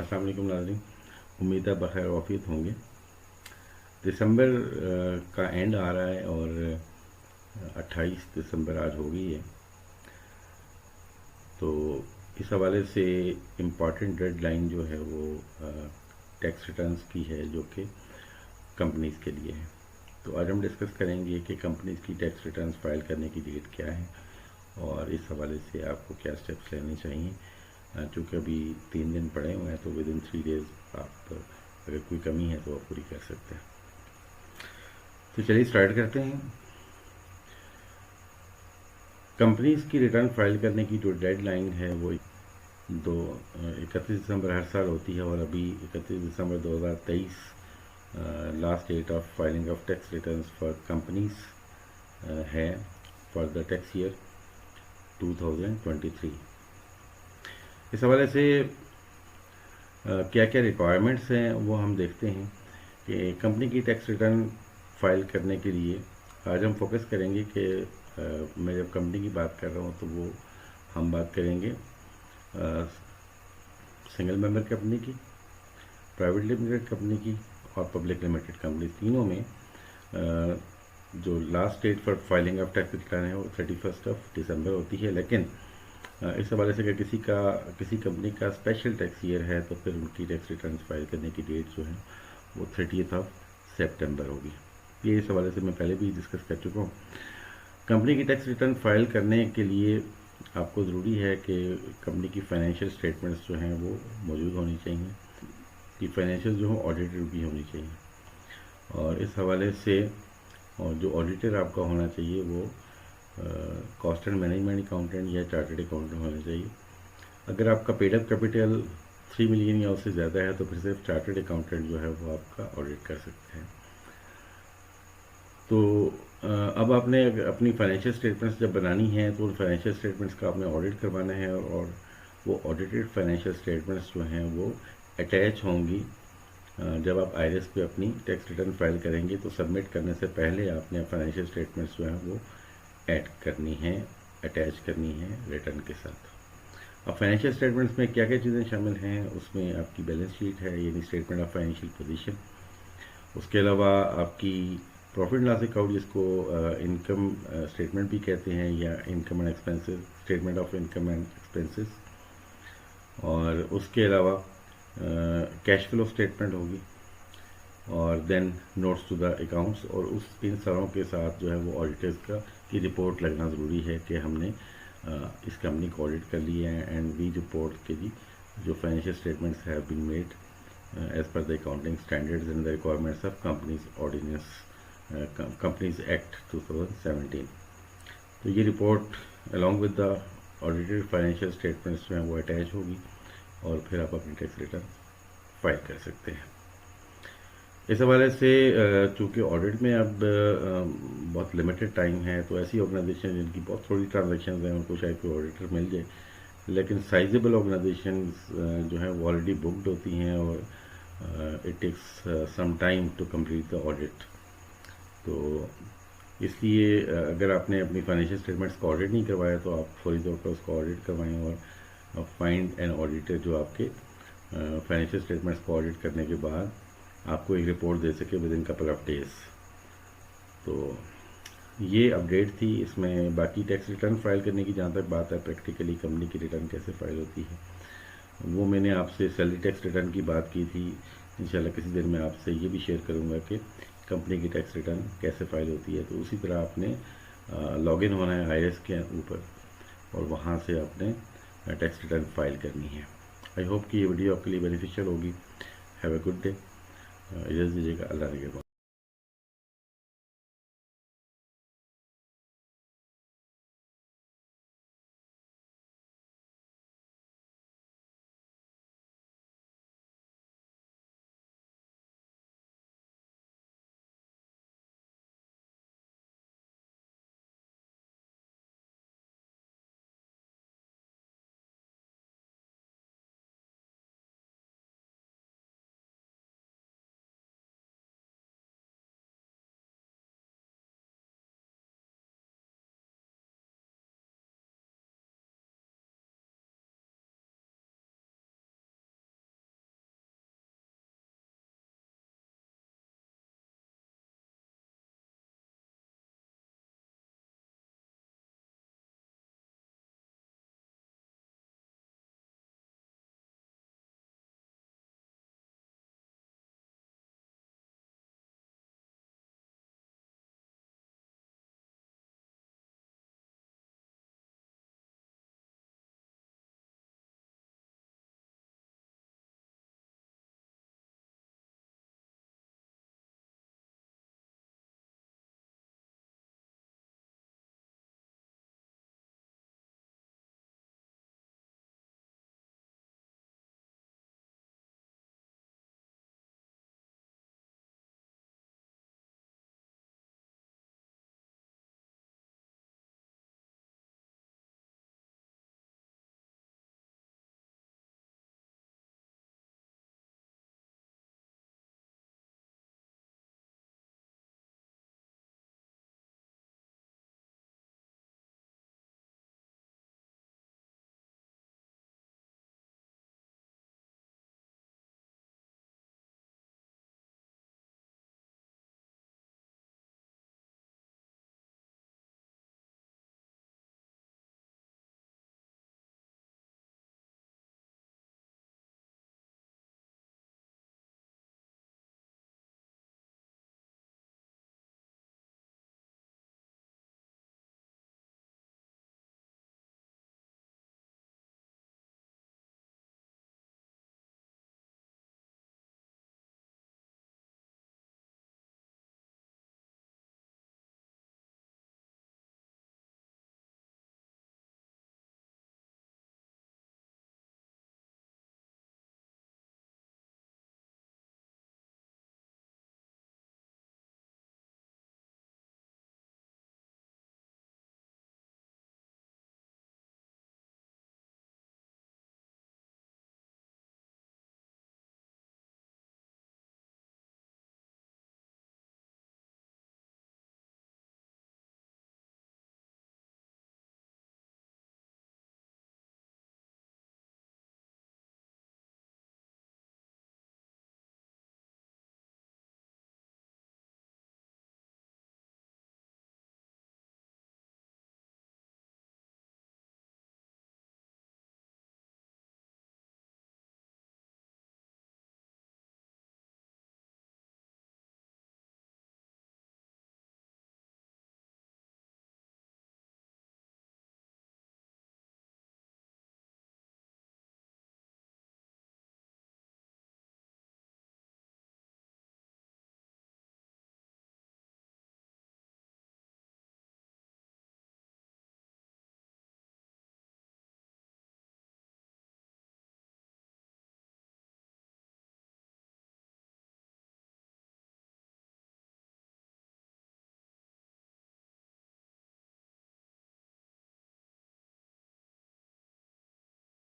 अस्सलाम वालेकुम नाज़रीन, उम्मीद है बखैर वाफियत होंगे। दिसंबर का एंड आ रहा है और 28 दिसंबर आज हो गई है। तो इस हवाले से इम्पॉर्टेंट डेडलाइन जो है वो टैक्स रिटर्न्स की है, जो कि कंपनीज़ के लिए है। तो आज हम डिस्कस करेंगे कि कंपनीज़ की टैक्स रिटर्न्स फाइल करने की डेट क्या है और इस हवाले से आपको क्या स्टेप्स लेने चाहिए। चूँकि अभी 3 दिन पड़े हुए हैं तो विद इन 3 डेज़ आप अगर कोई कमी है तो आप पूरी कर सकते हैं। तो चलिए स्टार्ट करते हैं। कंपनीज़ की रिटर्न फाइल करने की जो डेडलाइन है वो 31 दिसंबर हर साल होती है और अभी 31 दिसंबर 2023 last date of filing of tax returns for companies है फॉर द टैक्स ईयर 2023। इस हवाले से क्या क्या रिक्वायरमेंट्स हैं वो हम देखते हैं कि कंपनी की टैक्स रिटर्न फाइल करने के लिए आज हम फोकस करेंगे कि मैं जब कंपनी की बात कर रहा हूँ तो वो हम बात करेंगे सिंगल मेंबर कंपनी की, प्राइवेट लिमिटेड कंपनी की और पब्लिक लिमिटेड कंपनी। तीनों में जो last date for filing of tax return है वो 31 दिसंबर होती है। लेकिन इस हवाले से अगर किसी कंपनी का स्पेशल टैक्स ईयर है तो फिर उनकी टैक्स रिटर्न फाइल करने की डेट जो है वो 30 सितंबर होगी। ये इस हवाले से मैं पहले भी डिस्कस कर चुका हूँ। कंपनी की टैक्स रिटर्न फाइल करने के लिए आपको ज़रूरी है कि कंपनी की फाइनेंशियल स्टेटमेंट्स जो हैं वो मौजूद होनी चाहिए, कि फाइनेंशियल जो हो ऑडिटेड भी होनी चाहिए। और इस हवाले से और जो ऑडिटर आपका होना चाहिए वो कॉस्ट एंड मैनेजमेंट अकाउंटेंट या चार्टर्ड अकाउंटेंट होना चाहिए। अगर आपका पेड अप कैपिटल 3 मिलियन या उससे ज़्यादा है तो फिर सिर्फ चार्टर्ड अकाउंटेंट जो है वो आपका ऑडिट कर सकते हैं। तो अब आपने अपनी फाइनेंशियल स्टेटमेंट्स जब बनानी है तो उन फाइनेंशियल स्टेटमेंट्स का आपने ऑडिट करवाना है और वो ऑडिटेड फाइनेंशियल स्टेटमेंट्स जो हैं वो अटैच होंगी। जब आप आईआरएस पे अपनी टैक्स रिटर्न फाइल करेंगे तो सबमिट करने से पहले आपने फाइनेंशियल स्टेटमेंट्स जो हैं वो ऐड करनी है, अटैच करनी है रिटर्न के साथ। अब फाइनेंशियल स्टेटमेंट्स में क्या क्या चीज़ें शामिल हैं, उसमें आपकी बैलेंस शीट है यानी स्टेटमेंट ऑफ फाइनेंशियल पोजीशन। उसके अलावा आपकी प्रॉफिट लॉस अकाउंट, जिसको इनकम स्टेटमेंट भी कहते हैं या income and expenses, statement of income and expenses. और उसके अलावा कैश फ्लो स्टेटमेंट होगी और then notes to the accounts. और इन सारों के साथ जो है वो ऑडिटर्स की रिपोर्ट लगना ज़रूरी है कि हमने इस कंपनी को ऑडिट कर लिया है एंड वी रिपोर्ट के जी जो financial statements have been made as per the accounting standards and the requirements of companies act 2017। तो ये report along with the audited financial statements जो हैं वो अटैच होगी और फिर आप अपनी टैक्स रिटर्न फाइल कर सकते हैं। इस हवाले से चूँकि ऑडिट में अब बहुत लिमिटेड टाइम है तो ऐसी ऑर्गेनाइजेशन जिनकी बहुत थोड़ी ट्रांजैक्शन हैं उनको शायद कोई ऑडिटर मिल जाए, लेकिन साइजेबल ऑर्गेनाइजेशन जो हैं वो ऑलरेडी बुकड होती हैं और it takes some time to complete the audit. तो इसलिए अगर आपने अपनी फाइनेंशियल स्टेटमेंट्स का ऑडिट नहीं करवाया तो आप फौरी तौर पर उसका ऑडिट करवाएं और फाइंड एन ऑडिटर जो आपके फाइनेंशियल स्टेटमेंट्स को ऑडिट करने के बाद आपको एक रिपोर्ट दे सके with in couple of days. तो ये अपडेट थी। इसमें बाकी टैक्स रिटर्न फाइल करने की जहाँ तक बात है, प्रैक्टिकली कंपनी की रिटर्न कैसे फाइल होती है वो मैंने आपसे सैलरी टैक्स रिटर्न की बात की थी। इंशाल्लाह किसी दिन मैं आपसे ये भी शेयर करूँगा कि कंपनी की टैक्स रिटर्न कैसे फाइल होती है। तो उसी तरह आपने लॉगिन होना है आईआरएस के ऊपर और वहाँ से आपने टैक्स रिटर्न फाइल करनी है। आई होप कि ये वीडियो आपके लिए बेनिफिशियल होगी। Have a good day. इजाज़त दीजिएगा। अल्लाह ने